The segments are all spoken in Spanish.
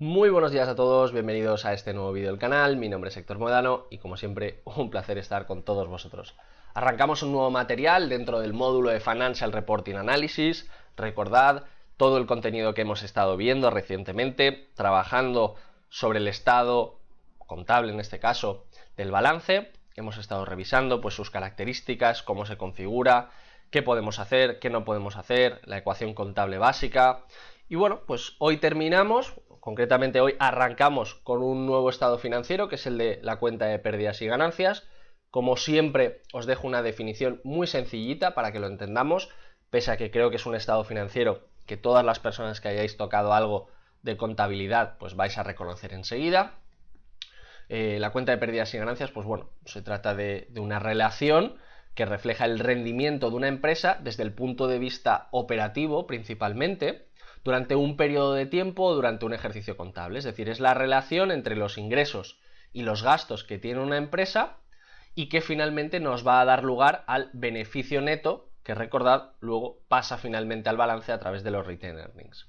Muy buenos días a todos, bienvenidos a este nuevo vídeo del canal. Mi nombre es Héctor Moedano y como siempre un placer estar con todos vosotros. Arrancamos un nuevo material dentro del módulo de Financial Reporting Analysis. Recordad todo el contenido que hemos estado viendo recientemente, trabajando sobre el estado contable en este caso del balance. Hemos estado revisando pues sus características, cómo se configura, qué podemos hacer, qué no podemos hacer, la ecuación contable básica. Y bueno, pues hoy terminamos, concretamente hoy arrancamos con un nuevo estado financiero, que es el de la cuenta de pérdidas y ganancias. Como siempre, os dejo una definición muy sencillita para que lo entendamos, pese a que creo que es un estado financiero que todas las personas que hayáis tocado algo de contabilidad, pues vais a reconocer enseguida. La cuenta de pérdidas y ganancias, pues bueno, se trata de una relación que refleja el rendimiento de una empresa desde el punto de vista operativo principalmente, durante un periodo de tiempo o durante un ejercicio contable. Es decir, es la relación entre los ingresos y los gastos que tiene una empresa y que finalmente nos va a dar lugar al beneficio neto, que recordad, luego pasa finalmente al balance a través de los retained earnings.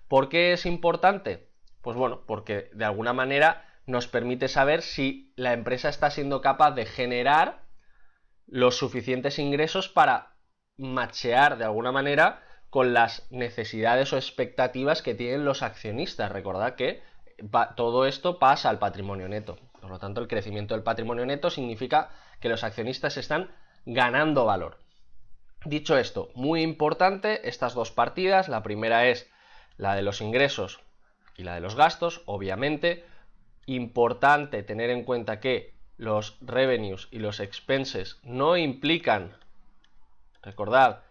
¿Por qué es importante? Pues bueno, porque de alguna manera nos permite saber si la empresa está siendo capaz de generar los suficientes ingresos para machear de alguna manera con las necesidades o expectativas que tienen los accionistas. Recordad que todo esto pasa al patrimonio neto. Por lo tanto, el crecimiento del patrimonio neto significa que los accionistas están ganando valor. Dicho esto, muy importante estas dos partidas. La primera es la de los ingresos y la de los gastos. Obviamente, importante tener en cuenta que los revenues y los expenses no implican, recordad,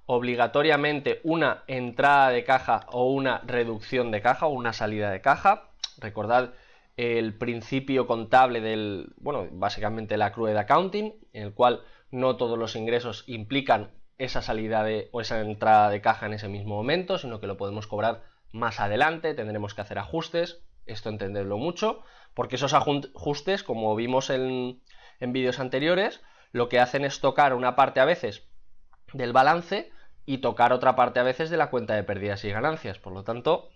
obligatoriamente una entrada de caja o una reducción de caja o una salida de caja. Recordad el principio contable del, bueno, básicamente el accrued accounting, en el cual no todos los ingresos implican esa salida o esa entrada de caja en ese mismo momento, sino que lo podemos cobrar más adelante, tendremos que hacer ajustes, esto entendedlo mucho, porque esos ajustes, como vimos en vídeos anteriores, lo que hacen es tocar una parte a veces del balance y tocar otra parte a veces de la cuenta de pérdidas y ganancias. Por lo tanto,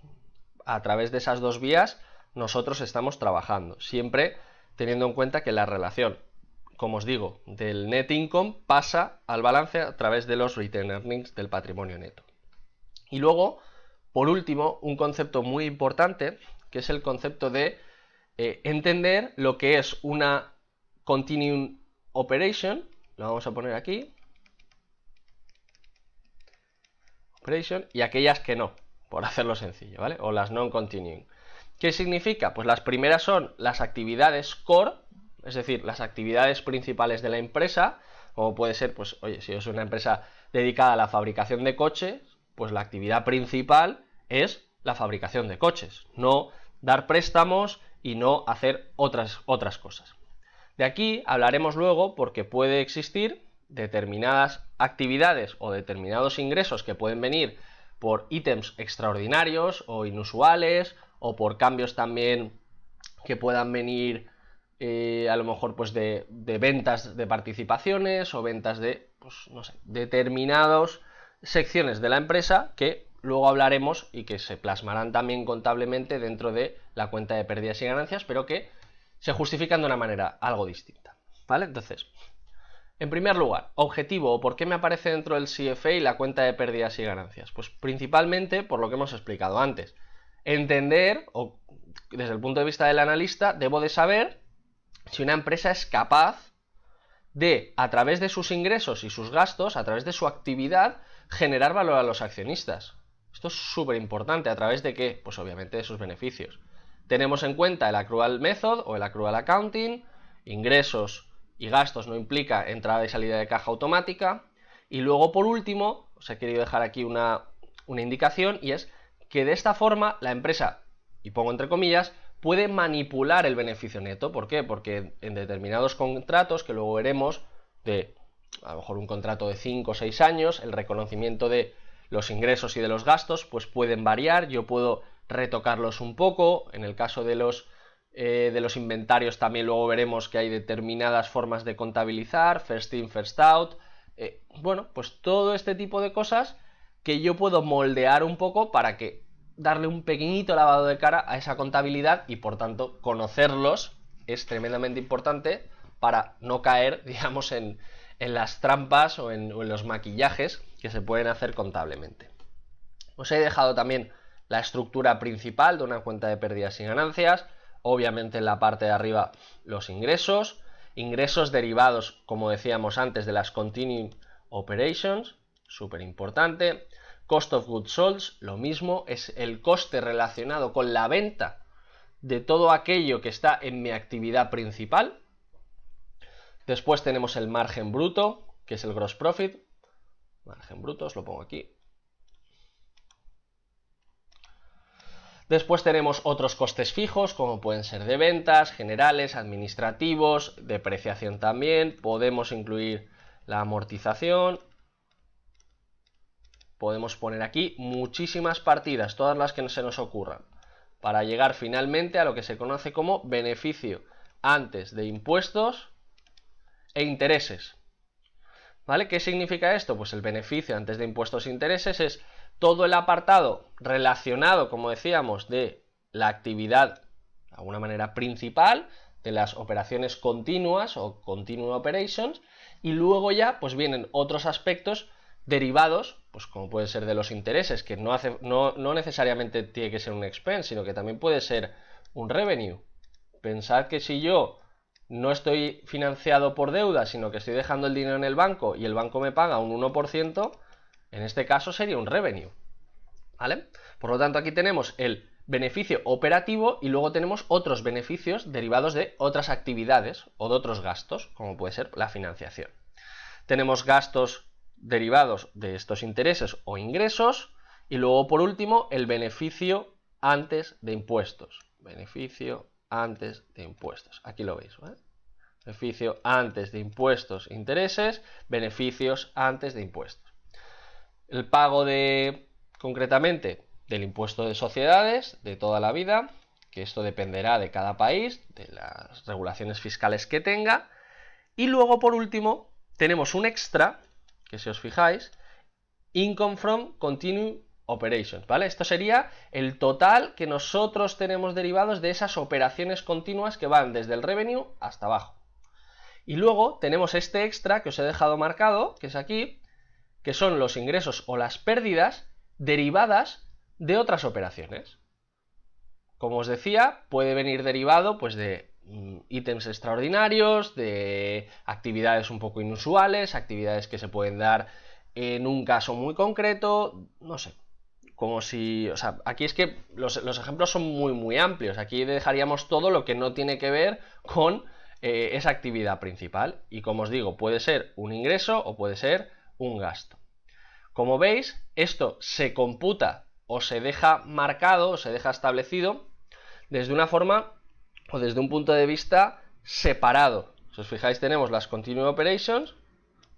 a través de esas dos vías nosotros estamos trabajando, siempre teniendo en cuenta que la relación, como os digo, del net income pasa al balance a través de los retained earnings del patrimonio neto. Y luego, por último, un concepto muy importante, que es el concepto de entender lo que es una continuing operation. Lo vamos a poner aquí, operation, y aquellas que no, por hacerlo sencillo, ¿vale? O las non-continuing. ¿Qué significa? Pues las primeras son las actividades core, es decir, las actividades principales de la empresa, como puede ser, pues, oye, si es una empresa dedicada a la fabricación de coches, pues la actividad principal es la fabricación de coches, no dar préstamos y no hacer otras cosas. De aquí hablaremos luego porque puede existir determinadas actividades o determinados ingresos que pueden venir por ítems extraordinarios o inusuales o por cambios también que puedan venir a lo mejor pues de ventas de participaciones o ventas de, pues, no sé, determinadas secciones de la empresa que luego hablaremos y que se plasmarán también contablemente dentro de la cuenta de pérdidas y ganancias, pero que se justifican de una manera algo distinta, ¿vale? Entonces, en primer lugar, objetivo o por qué me aparece dentro del CFA la cuenta de pérdidas y ganancias. Pues principalmente por lo que hemos explicado antes. Entender, o desde el punto de vista del analista, debo de saber si una empresa es capaz de, a través de sus ingresos y sus gastos, a través de su actividad, generar valor a los accionistas. Esto es súper importante. ¿A través de qué? Pues obviamente de sus beneficios. Tenemos en cuenta el accrual method o el accrual accounting, ingresos y gastos no implica entrada y salida de caja automática. Y luego, por último, os he querido dejar aquí una indicación, y es que de esta forma la empresa, y pongo entre comillas, puede manipular el beneficio neto. ¿Por qué? Porque en determinados contratos, que luego veremos, de a lo mejor un contrato de 5 o 6 años, el reconocimiento de los ingresos y de los gastos pues pueden variar. Yo puedo retocarlos un poco. En el caso de los inventarios también luego veremos que hay determinadas formas de contabilizar, first in, first out. Bueno, pues todo este tipo de cosas que yo puedo moldear un poco para que darle un pequeñito lavado de cara a esa contabilidad y por tanto conocerlos es tremendamente importante para no caer, digamos, en las trampas o en los maquillajes que se pueden hacer contablemente. Os he dejado también la estructura principal de una cuenta de pérdidas y ganancias. Obviamente en la parte de arriba los ingresos derivados, como decíamos antes, de las continuing operations, súper importante. Cost of goods sold, lo mismo, es el coste relacionado con la venta de todo aquello que está en mi actividad principal. Después tenemos el margen bruto, que es el gross profit. Margen bruto, os lo pongo aquí. Después tenemos otros costes fijos, como pueden ser de ventas, generales, administrativos, depreciación también. Podemos incluir la amortización. Podemos poner aquí muchísimas partidas, todas las que se nos ocurran, para llegar finalmente a lo que se conoce como beneficio antes de impuestos e intereses. ¿Vale? ¿Qué significa esto? Pues el beneficio antes de impuestos e intereses es todo el apartado relacionado, como decíamos, de la actividad, de alguna manera principal, de las operaciones continuas o continuing operations, y luego ya pues vienen otros aspectos derivados, pues como puede ser de los intereses, que no necesariamente tiene que ser un expense, sino que también puede ser un revenue. Pensad que si yo no estoy financiado por deuda, sino que estoy dejando el dinero en el banco y el banco me paga un 1%, en este caso sería un revenue, ¿vale? Por lo tanto, aquí tenemos el beneficio operativo y luego tenemos otros beneficios derivados de otras actividades o de otros gastos, como puede ser la financiación. Tenemos gastos derivados de estos intereses o ingresos y luego, por último, el beneficio antes de impuestos. Beneficio antes de impuestos. Aquí lo veis, ¿vale? Beneficio antes de impuestos e intereses, beneficios antes de impuestos. El pago concretamente, del impuesto de sociedades de toda la vida, que esto dependerá de cada país, de las regulaciones fiscales que tenga. Y luego, por último, tenemos un extra, que si os fijáis, income from continuing operations, ¿vale? Esto sería el total que nosotros tenemos derivados de esas operaciones continuas que van desde el revenue hasta abajo. Y luego tenemos este extra que os he dejado marcado, que es aquí, que son los ingresos o las pérdidas derivadas de otras operaciones. Como os decía, puede venir derivado pues de ítems extraordinarios, de actividades un poco inusuales, actividades que se pueden dar en un caso muy concreto, no sé. Como si, o sea, aquí es que los ejemplos son muy amplios. Aquí dejaríamos todo lo que no tiene que ver con esa actividad principal. Y como os digo, puede ser un ingreso o puede ser un gasto. Como veis, esto se computa o se deja marcado o se deja establecido desde una forma o desde un punto de vista separado. Si os fijáis, tenemos las continuing operations,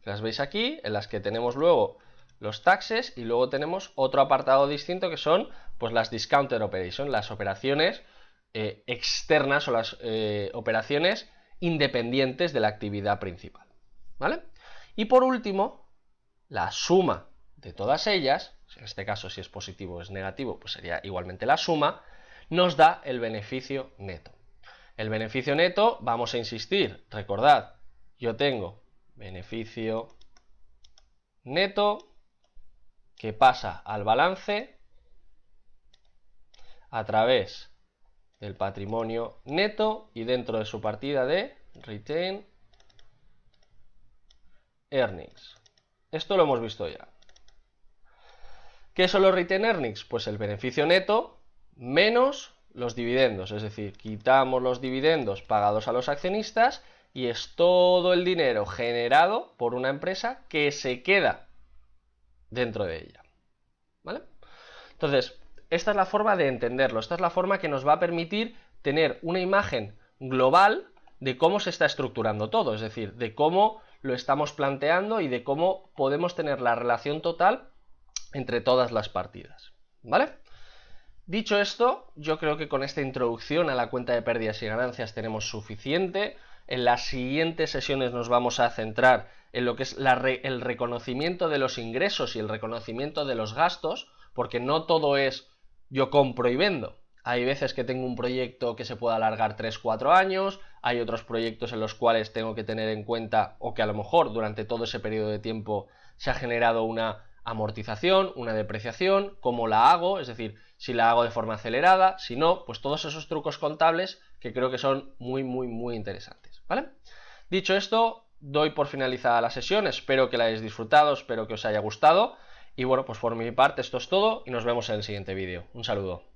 que las veis aquí, en las que tenemos luego los taxes y luego tenemos otro apartado distinto que son pues las discounted operations, las operaciones externas o las operaciones independientes de la actividad principal, ¿vale? Y por último, la suma de todas ellas, en este caso si es positivo o es negativo, pues sería igualmente la suma, nos da el beneficio neto. El beneficio neto, vamos a insistir, recordad, yo tengo beneficio neto que pasa al balance a través del patrimonio neto y dentro de su partida de Retained Earnings. Esto lo hemos visto ya. ¿Qué son los Retained Earnings? Pues el beneficio neto menos los dividendos, es decir, quitamos los dividendos pagados a los accionistas y es todo el dinero generado por una empresa que se queda dentro de ella, ¿vale? Entonces, esta es la forma de entenderlo, esta es la forma que nos va a permitir tener una imagen global de cómo se está estructurando todo, es decir, de cómo lo estamos planteando y de cómo podemos tener la relación total entre todas las partidas, ¿vale? Dicho esto, yo creo que con esta introducción a la cuenta de pérdidas y ganancias tenemos suficiente. En las siguientes sesiones nos vamos a centrar en lo que es el reconocimiento de los ingresos y el reconocimiento de los gastos, porque no todo es yo compro y vendo. Hay veces que tengo un proyecto que se puede alargar 3-4 años, hay otros proyectos en los cuales tengo que tener en cuenta o que a lo mejor durante todo ese periodo de tiempo se ha generado una amortización, una depreciación, cómo la hago, es decir, si la hago de forma acelerada, si no, pues todos esos trucos contables que creo que son muy interesantes, ¿vale? Dicho esto, doy por finalizada la sesión, espero que la hayáis disfrutado, espero que os haya gustado y bueno, pues por mi parte esto es todo y nos vemos en el siguiente vídeo. Un saludo.